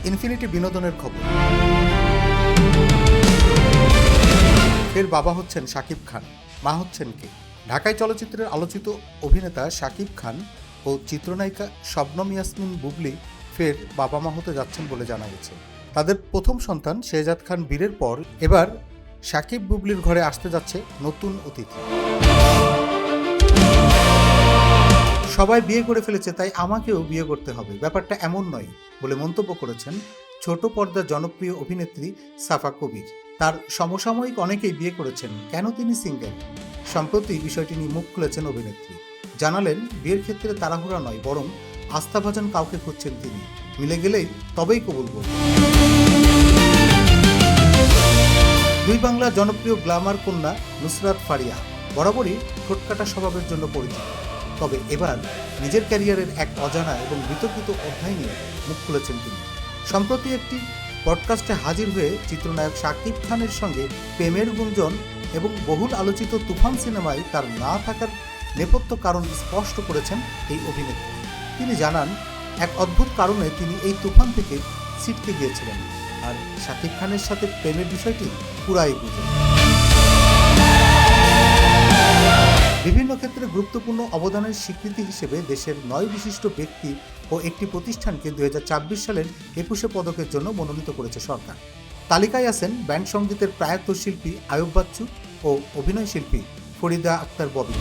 Infinity বিনোদনের খবর। এর বাবা হচ্ছেন শাকিব খান, মা হচ্ছেন কে? ঢাকাই চলচ্চিত্রের আলোচিত অভিনেতা শাকিব খান ও চিত্রনায়িকা শবনম ইয়াসমিন বুবলি ফের বাবা মা হতে যাচ্ছেন বলে জানা গেছে। তাদের প্রথম সন্তান শেহজাদ খান বীরের পর এবার শাকিব বুবলির ঘরে আসতে যাচ্ছে নতুন অতিথি। সবাই বিয়ে করে ফেলেছে, তাই আমাকেও বিয়ে করতে হবে, ব্যাপারটা এমন নয় বলে মন্তব্য করেছেন ছোট পর্দার জনপ্রিয় অভিনেত্রী সাফা কবির। তার সমসাময়িক অনেকেই বিয়ে করেছেন, কেন তিনি সিঙ্গেল? সম্প্রতি বিষয়টি নিয়ে মুখ খুলেছেন অভিনেত্রী। জানালেন, বিয়ের ক্ষেত্রে তাড়াহুড়া নয়, বরং আস্থাভাজন কাউকে খুঁজছেন তিনি, মিলে গেলেই তবেই কবুল করবেন। দুই বাংলার জনপ্রিয় গ্ল্যামার কন্যা নুসরাত ফারিয়া বরাবরই ঠোঁটকাটা স্বভাবের জন্য পরিচিত। তবে এবার নিজের ক্যারিয়ারের এক অজানা এবং বিতর্কিত অধ্যায় নিয়ে মুখ খুলেছেন তিনি। সম্প্রতি একটি পডকাস্টে হাজির হয়ে চিত্রনায়ক শাকিব খানের সঙ্গে প্রেমের গুঞ্জন এবং বহুল আলোচিত তুফান সিনেমায় তার না থাকার নেপথ্য কারণ স্পষ্ট করেছেন এই অভিনেত্রী। তিনি জানান, এক অদ্ভুত কারণে তিনি এই তুফান থেকে ছিটকে গিয়েছিলেন, আর শাকিব খানের সাথে প্রেমের বিষয়টি পুরাই গুজব। বিভিন্ন ক্ষেত্রে গুরুত্বপূর্ণ অবদানের স্বীকৃতি হিসেবে দেশের 9 বিশিষ্ট ব্যক্তি ও একটি প্রতিষ্ঠানকে 2024 সালের 21শে পদকের জন্য মনোনীত করেছে সরকার। তালিকায় আছেন ব্যান্ড সঙ্গীতের প্রয়াত শিল্পী আয়ুব বাচ্চু ও অভিনয় শিল্পী ফরিদা আক্তার ববি।